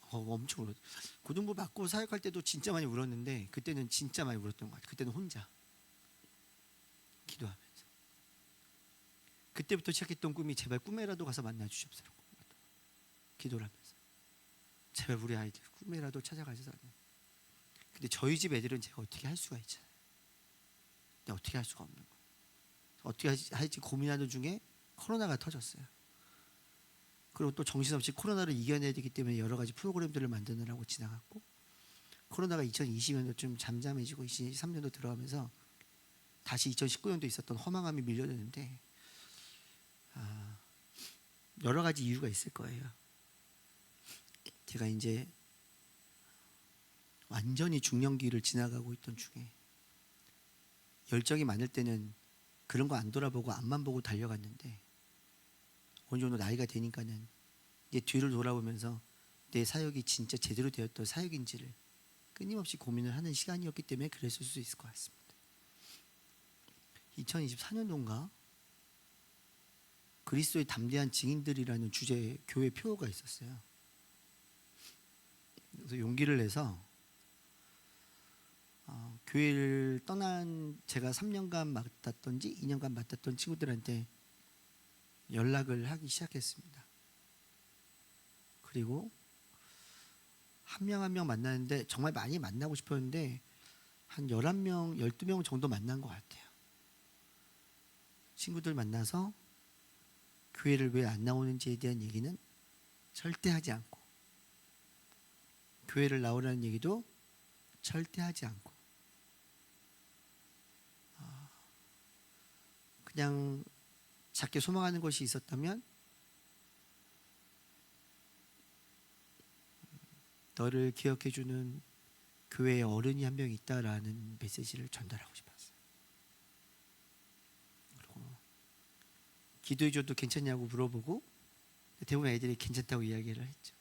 B: 엄청 울었어요. 고등부 받고 사역할 때도 진짜 많이 울었는데 그때는 진짜 많이 울었던 것 같아요. 그때는 혼자 기도하면서 그때부터 시작했던 꿈이 제발 꿈에라도 가서 만나 주십시오. 기도를 하면서 제발 우리 아이들 꿈에라도 찾아가셔서. 근데 저희 집 애들은 제가 어떻게 할 수가 있잖아요. 근데 어떻게 할 수가 없는 거예요. 어떻게 할지 고민하는 중에 코로나가 터졌어요. 그리고 또 정신없이 코로나를 이겨내야 되기 때문에 여러 가지 프로그램들을 만드느라고 지나갔고 코로나가 2020년도 좀 잠잠해지고 2023년도 들어가면서 다시 2019년도 있었던 허망함이 밀려드는데 여러 가지 이유가 있을 거예요. 제가 이제 완전히 중년기를 지나가고 있던 중에 열정이 많을 때는 그런 거 안 돌아보고 앞만 보고 달려갔는데 어느 정도 나이가 되니까는 이제 뒤를 돌아보면서 내 사역이 진짜 제대로 되었던 사역인지를 끊임없이 고민을 하는 시간이었기 때문에 그랬을 수 있을 것 같습니다. 2024년도인가 그리스도의 담대한 증인들이라는 주제 교회 표어가 있었어요. 그래서 용기를 내서 교회를 떠난 제가 3년간 맡았던지 2년간 맡았던 친구들한테 연락을 하기 시작했습니다. 그리고 한 명 한 명 만나는데 정말 많이 만나고 싶었는데 한 11명, 12명 정도 만난 것 같아요. 친구들 만나서 교회를 왜 안 나오는지에 대한 얘기는 절대 하지 않고, 교회를 나오라는 얘기도 절대 하지 않고, 그냥 작게 소망하는 것이 있었다면 너를 기억해주는 교회의 어른이 한 명 있다라는 메시지를 전달하고 싶었어요. 그리고 기도해줘도 괜찮냐고 물어보고 대부분 애들이 괜찮다고 이야기를 했죠.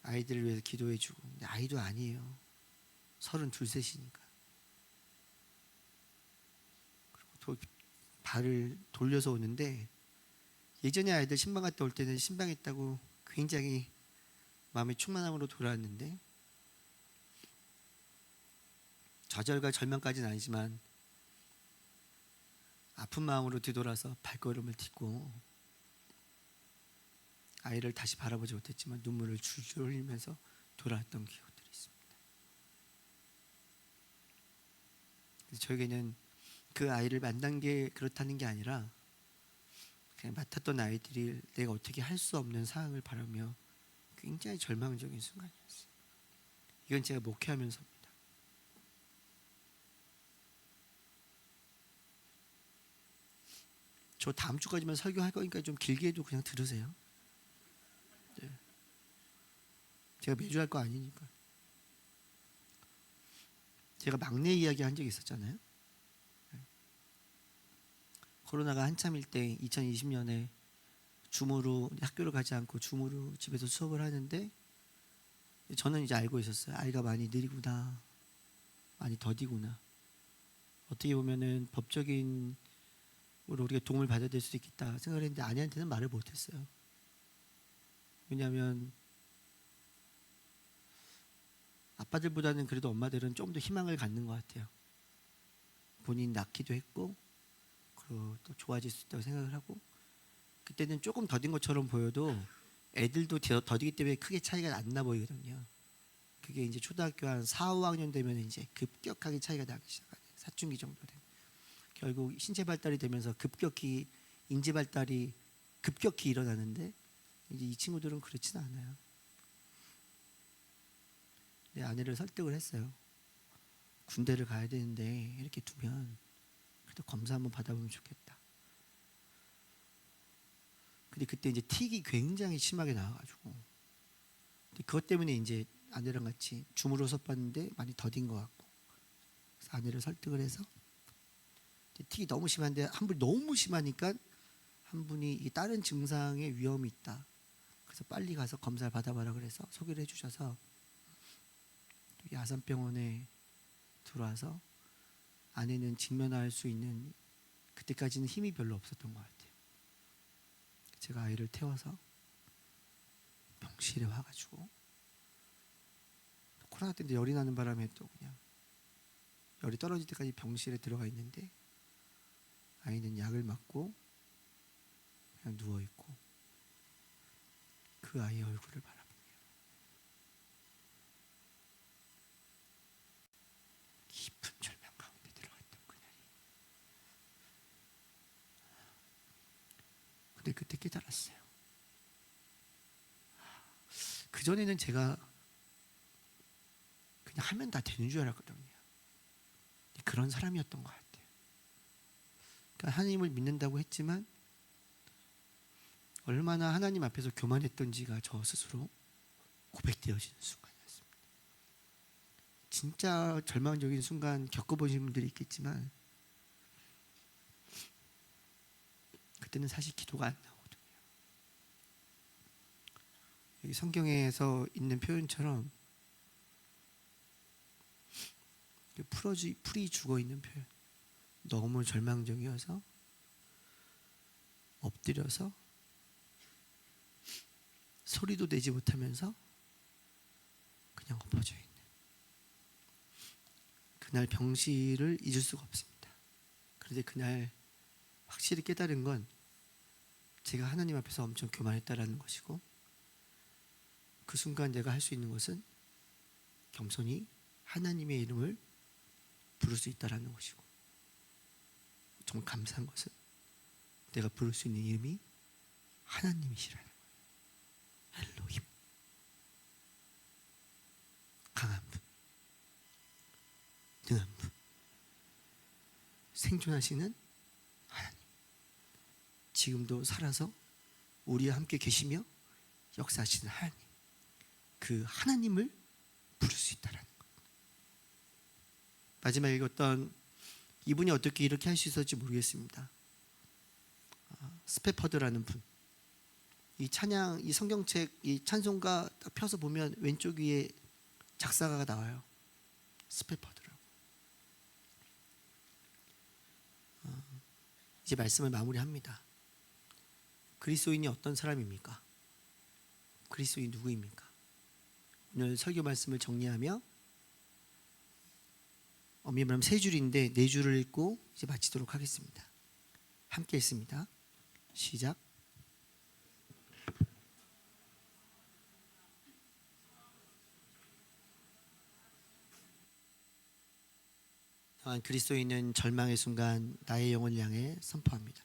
B: 아이들을 위해서 기도해주고, 근데 아이도 아니에요. 32, 3이니까. 그리고 발을 돌려서 오는데, 예전에 아이들 신방 갔다 올 때는 신방했다고 굉장히 마음의 충만함으로 돌아왔는데, 좌절과 절망까지는 아니지만 아픈 마음으로 뒤돌아서 발걸음을 딛고 아이를 다시 바라보지 못했지만 눈물을 줄줄 흘리면서 돌아왔던 기억들이 있습니다. 그래서 저에게는 그 아이를 만난 게 그렇다는 게 아니라 그냥 맡았던 아이들이 내가 어떻게 할 수 없는 상황을 바라며 굉장히 절망적인 순간이었어요. 이건 제가 목회하면서입니다. 저 다음 주까지만 설교할 거니까 좀 길게 해도 그냥 들으세요. 네. 제가 매주 할 거 아니니까. 제가 막내 이야기 한 적이 있었잖아요. 네. 코로나가 한참일 때 2020년에 줌으로 학교를 가지 않고 줌으로 집에서 수업을 하는데, 저는 이제 알고 있었어요. 아이가 많이 느리구나, 많이 더디구나. 어떻게 보면은 법적인 우리가 도움을 받아야 될 수도 있겠다 생각을 했는데 아내한테는 말을 못했어요. 왜냐하면 아빠들보다는 그래도 엄마들은 좀 더 희망을 갖는 것 같아요. 본인 낳기도 했고 그리고 또 좋아질 수 있다고 생각을 하고, 그때는 조금 더딘 것처럼 보여도 애들도 더디기 때문에 크게 차이가 안 나 보이거든요. 그게 이제 초등학교 한 4, 5학년 되면 이제 급격하게 차이가 나기 시작하죠. 사춘기 정도 되면 결국 신체 발달이 되면서 급격히 인지 발달이 급격히 일어나는데, 이제 이 친구들은 그렇지는 않아요. 내 아내를 설득을 했어요. 군대를 가야 되는데 이렇게 두면 그래도 검사 한번 받아보면 좋겠다. 근데 그때 이제 틱이 굉장히 심하게 나와가지고, 근데 그것 때문에 이제 아내랑 같이 줌으로 수업 받는데 많이 더딘 것 같고, 그래서 아내를 설득을 해서 틱이 너무 심한데 한 분이 너무 심하니까 한 분이 다른 증상의 위험이 있다. 그래서 빨리 가서 검사를 받아봐라 그래서 소개를 해주셔서 여기 아산병원에 들어와서 아내는 직면할 수 있는, 그때까지는 힘이 별로 없었던 것 같아요. 제가 아이를 태워서 병실에 와가지고, 코로나 때인데 열이 나는 바람에 또 그냥 열이 떨어질 때까지 병실에 들어가 있는데, 아이는 약을 맞고 그냥 누워 있고 그 아이의 얼굴을 바라보며 깊은 절망 가운데 들어갔던 그날이. 근데 그때 깨달았어요. 그전에는 제가 그냥 하면 다 되는 줄 알았거든요. 그런 사람이었던 것 같아요. 그러니까 하나님을 믿는다고 했지만 얼마나 하나님 앞에서 교만했던지가 저 스스로 고백되어지는 순간이었습니다. 진짜 절망적인 순간 겪어보신 분들이 있겠지만 그때는 사실 기도가 안 나오거든요. 여기 성경에서 있는 표현처럼 풀이 죽어 있는 표현, 너무 절망적이어서 엎드려서 소리도 내지 못하면서 그냥 엎어져 있는 그날 병실을 잊을 수가 없습니다. 그런데 그날 확실히 깨달은 건 제가 하나님 앞에서 엄청 교만했다라는 것이고, 그 순간 내가 할 수 있는 것은 겸손히 하나님의 이름을 부를 수 있다라는 것이고, 정말 감사한 것은 내가 부를 수 있는 이름이 하나님이시라는 거예요. 엘로힘, 강한 분, 능한 분, 생존하시는 하나님, 지금도 살아서 우리와 함께 계시며 역사하시는 하나님, 그 하나님을 부를 수 있다는 것. 마지막에 읽었던 이분이 어떻게 이렇게 할 수 있었지 모르겠습니다. 스페퍼드라는 분, 이 찬양, 이 성경책, 이 찬송가 딱 펴서 보면 왼쪽 위에 작사가가 나와요. 스페퍼드라고. 이제 말씀을 마무리합니다. 그리스도인이 어떤 사람입니까? 그리스도인이 누구입니까? 오늘 설교 말씀을 정리하며 엄밀히 말하면 3줄인데 4줄을 읽고 이제 마치도록 하겠습니다. 함께 읽습니다. 시작. 또한 그리스도인은 절망의 순간 나의 영혼을 향해 선포합니다.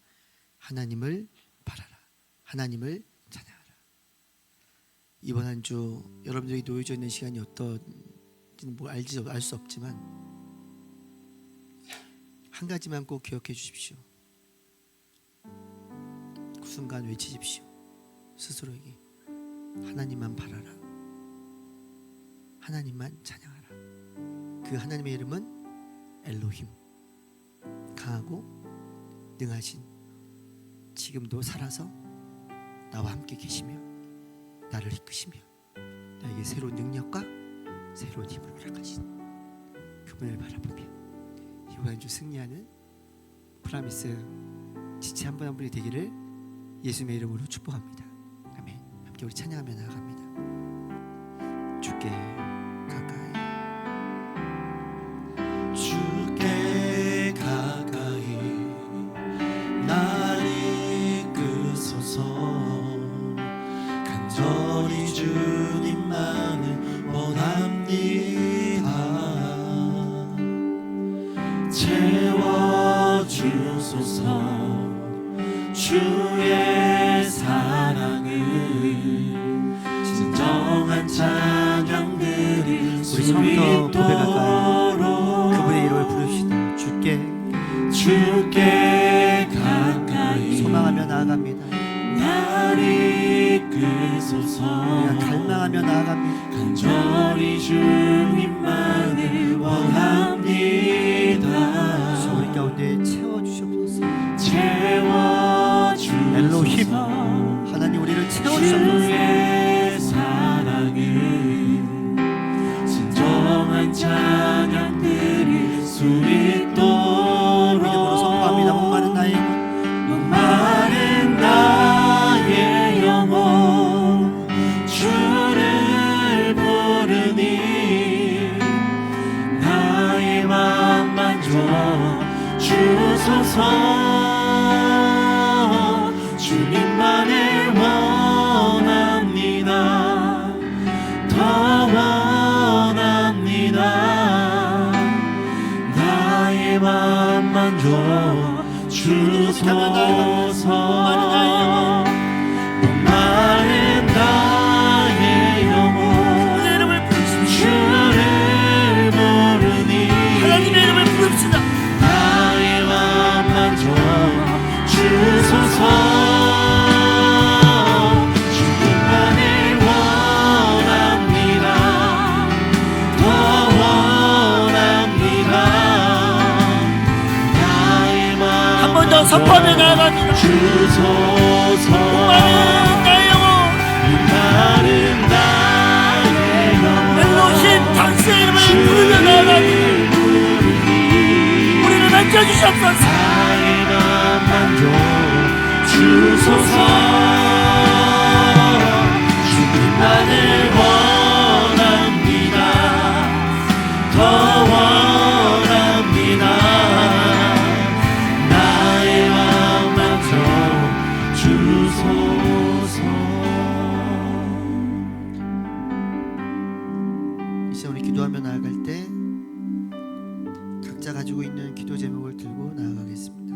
B: 하나님을 바라라. 하나님을 찬양하라. 이번 한 주 여러분들이 놓여져 있는 시간이 어떤지는 알 수 없지만 한 가지만 꼭 기억해 주십시오. 그 순간 외치십시오. 스스로에게 하나님만 바라라. 하나님만 찬양하라. 그 하나님의 이름은 엘로힘, 강하고 능하신, 지금도 살아서 나와 함께 계시며 나를 이끄시며 나에게 새로운 능력과 새로운 힘을 허락하신 그분을 바라보며 이번 한 주 승리하는 프라미스 지체 한 분 한 분이 되기를 예수님의 이름으로 축복합니다. 아멘. 함께 우리 찬양하며 나아갑니다. 주께 가까이,
A: 주께 가까이 날 이끄소서. 간절히 주님만을 원합니다. 채워주소서. 주의 사랑을 진정한 찬양들이
B: 우리 처음부터 고백할까요? 그분의 이름을 부르시다. 주께
A: 가까이
B: 소망하며 나아갑니다.
A: 날 이끄소서.
B: 우리가 갈망하며 나아갑니다.
A: 간절히 주님만을 원합니다.
B: 우리 가운데 채워주시옵소서.
A: 채워주소서.
B: 엘로힘, 하나님 우리를 채워주시옵소서.
A: 주의 사랑을 진정한 찬양들이 수있도록
B: 믿음으로 선포합니다. 목마른 나의 영혼,
A: 목마른 나의 영혼 주를 부르니 나의 맘만 줘 주소서. 주님만을 원합니다. 더 원합니다. 나의 맘만 줘 주소서. 목마른 나의 영혼
B: 주의 이름을 부르십시오.
A: 주를 부르니
B: 하나님의 이름을 부릅시다.
A: 나의 맘만 줘 주소서. 주님만을 원합니다. 더 원합니다. 나의 맘
B: 한 번 더 선포하며 나아갑니다.
A: 주소서.
B: 목마른 나의 영혼,
A: 목마른 나의 영혼
B: 엘로힘, 당신의 이름을 부르며 나아갑니다. 우리를 만져주시옵소서.
A: 나의 맘만 줘 주소서.
C: 주소서. 주님만을 원합니다. 더 원합니다. 나의 마음만 더 주소서.
B: 이제 우리 기도하며 나아갈 때 각자 가지고 있는 기도 제목을 들고 나아가겠습니다.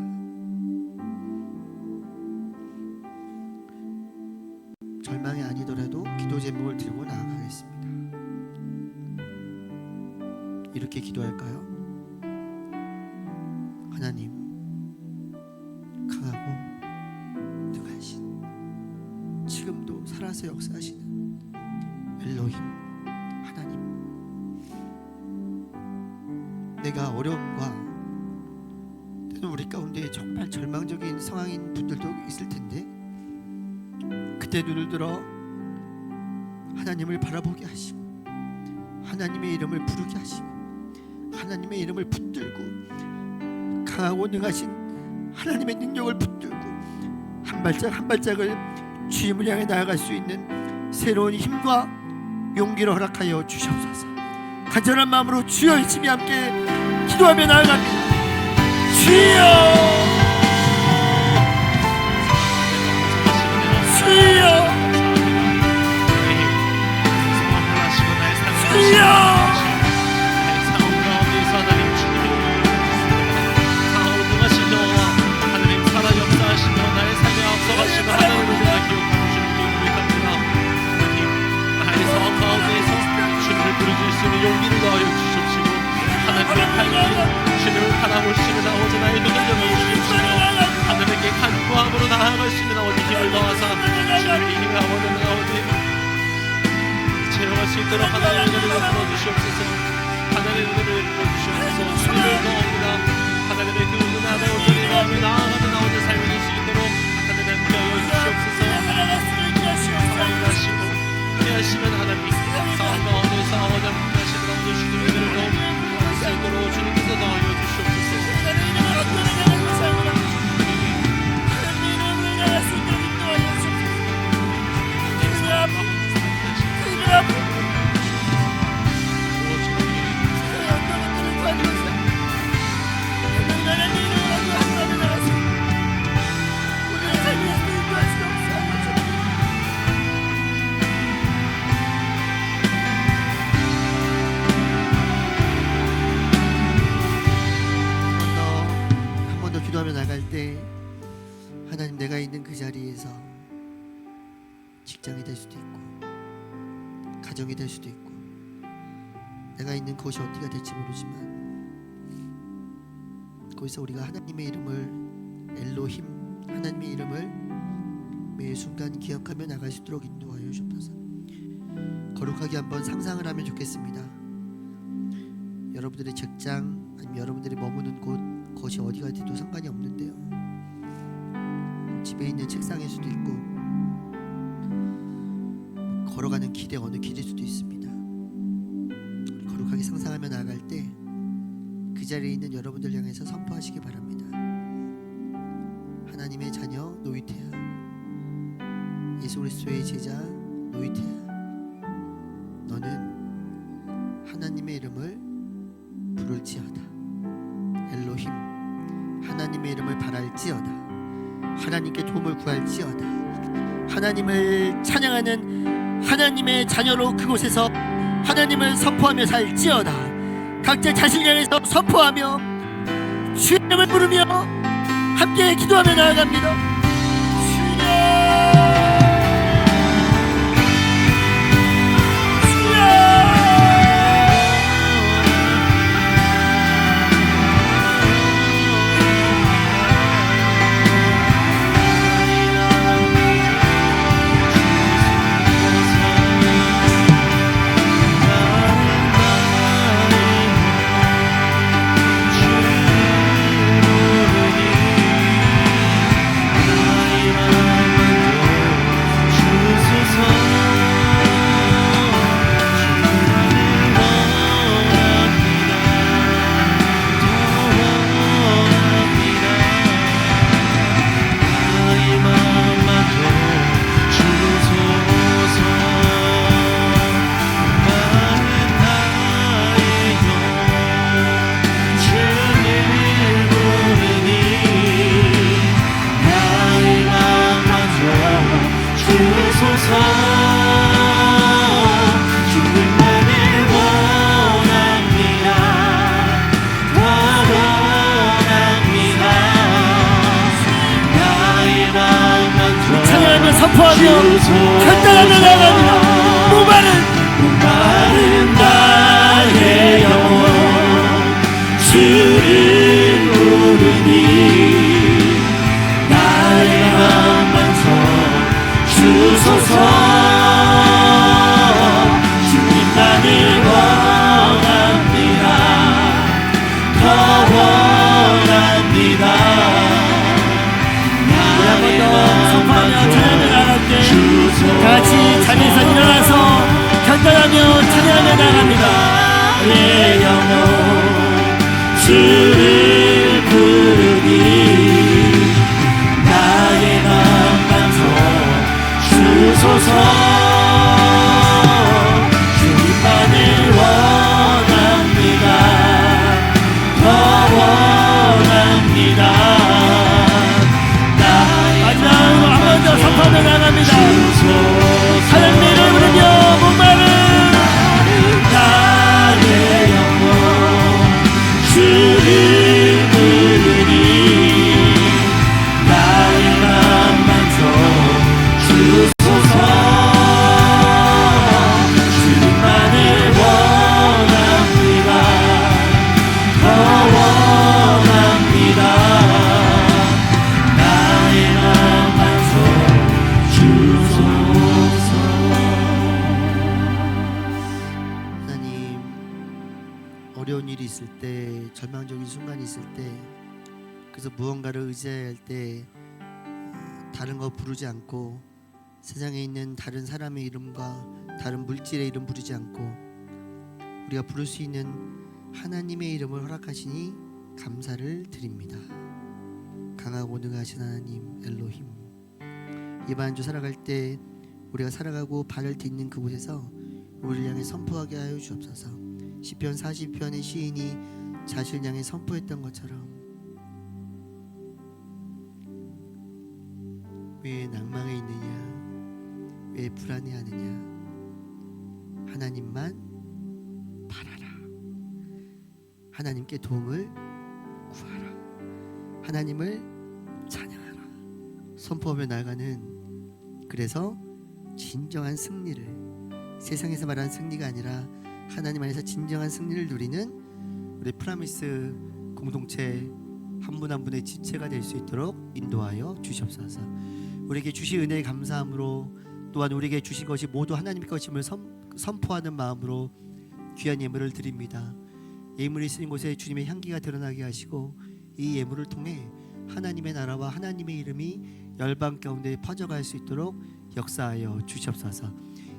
B: 절망이 아니더라도 기도 제목을 들고 나아가겠습니다. 이렇게 기도할까요? 하나님, 강하고 능하신, 지금도 살아서 역사하시는 엘로힘 하나님, 내가 어려움과 때는 우리 가운데 정말 절망적인 상황인 분들도 있을 텐데, 그때 눈을 들어 하나님을 바라보게 하시고 하나님의 이름을 부르게 하시고 하나님의 이름을 붙들고 강하고 능하신 하나님의 능력을 붙들고 한 발짝 한 발짝을 주님을 향해 나아갈 수 있는 새로운 힘과 용기를 허락하여 주시옵소서. 간절한 마음으로 주여 열심히 함께 기도하며 나아갑니다. 주여, 주여, 주여.
A: 용기를 더하여 주십시오. 하나님의 팔이 주님을 바라보시는 아버지 나의 눈을 열어주십시오. 하나님께 간구함으로 나아갈 수 있는 아버지 힘을 더하사 주님의 힘을 아버지 채워갈 수 있도록 하나님의 은혜를 부어주시옵소서. 하나님의 은혜를 부어주시옵소서. 주님을 더합니다. 하나님의 그 은혜를 온전히 마음에 나아가는 아버지 삶이 될 수 있도록 하나님 함께하여 주시옵소서. 사랑하시고 하시면 하나님 싸움 가운데서 아버지 하시는 아버지 주님의 은혜를 더할 수 있도록 주님께서 더하여 주시옵소서.
B: 나갈 때 하나님, 내가 있는 그 자리에서 직장이 될 수도 있고 가정이 될 수도 있고 내가 있는 곳이 어디가 될지 모르지만 거기서 우리가 하나님의 이름을 엘로힘, 하나님의 이름을 매 순간 기억하며 나갈 수 있도록 인도하여 주옵소서. 거룩하게 한번 상상을 하면 좋겠습니다. 여러분들의 직장 아니면 여러분들이 머무는 곳이 어디가 돼도 상관이 없는데요, 집에 있는 책상일 수도 있고 걸어가는 길의 어느 길일 수도 있습니다. 거룩하게 상상하며 나아갈 때 그 자리에 있는 여러분들 향해서 선포하시기 바랍니다. 하나님의 자녀 노이테야, 예수 그리스도의 제자 노이테야, 너는 하나님의 이름을 부를지어다. 엘로힘, 하나님의 이름을 바랄지어다. 하나님께 도움을 구할지어다. 하나님을 찬양하는 하나님의 자녀로 그곳에서 하나님을 선포하며 살지어다. 각자 자신을 향해서 선포하며 주의 이름을 부르며 함께 기도하며 나아갑니다.
C: 나갑니다. 내 영혼 주를 부르니 나의 맘 감소 주소서. 주님만을 원합니다. 더 원합니다. 마지막으로 한 번 더 선포하며 나갑니다. 하나님을 부르며 목마른 나의 영혼 주를 부르니 나의 맘 만족 주소서. 주님만을 원합니다. 더 원합니다. 나의 맘 만족 주소서.
B: 하나님, 어려운 일이 있을 때, 절망적인 순간이 있을 때, 그래서 무언가를 의지해야 할 때 다른 거 부르지 않고 세상에 있는 다른 사람의 이름과 다른 물질의 이름 부르지 않고 우리가 부를 수 있는 하나님의 이름을 허락하시니 감사를 드립니다. 강하고 능하신 하나님 엘로힘, 이번 한 주 살아갈 때 우리가 살아가고 발을 딛는 그곳에서 우리를 향해 선포하게 하여 주옵소서. 시편 40편의 시인이 자신을 향해 선포했던 것처럼 왜 낭망해 있느냐, 왜 불안해하느냐, 하나님만 바라라. 하나님께 도움을 구하라. 하나님을 찬양하라. 선포하며 나아가는, 그래서 진정한 승리를, 세상에서 말하는 승리가 아니라 하나님 안에서 진정한 승리를 누리는 우리 프라미스 공동체 한 분 한 분의 지체가 될 수 있도록 인도하여 주시옵소서. 우리에게 주신 은혜에 감사함으로, 또한 우리에게 주신 것이 모두 하나님의 것임을 선포하는 마음으로 귀한 예물을 드립니다. 예물이 쓰인 곳에 주님의 향기가 드러나게 하시고 이 예물을 통해 하나님의 나라와 하나님의 이름이 열방 가운데 퍼져갈 수 있도록 역사하여 주시옵소서.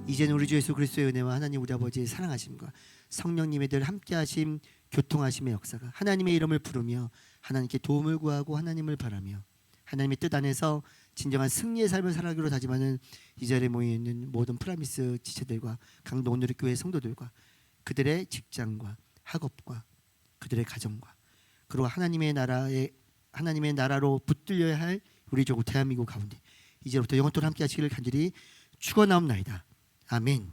B: 이제는 우리 주 예수 그리스도의 은혜와 하나님 우리 아버지의 사랑하심과 성령님의 늘 함께하심, 교통하심의 역사가, 하나님의 이름을 부르며 하나님께 도움을 구하고 하나님을 바라며 하나님의 뜻 안에서 진정한 승리의 삶을 살아가기로 다짐하는 이 자리에 모여 있는 모든 프라미스 지체들과 강동 온누리교회 성도들과 그들의 직장과 학업과 그들의 가정과, 그리고 하나님의 나라로 붙들려야 할 우리 조국 대한민국 가운데 이제부터 영원토록 함께 하시기를 간절히 축원하옵나이다. 아멘.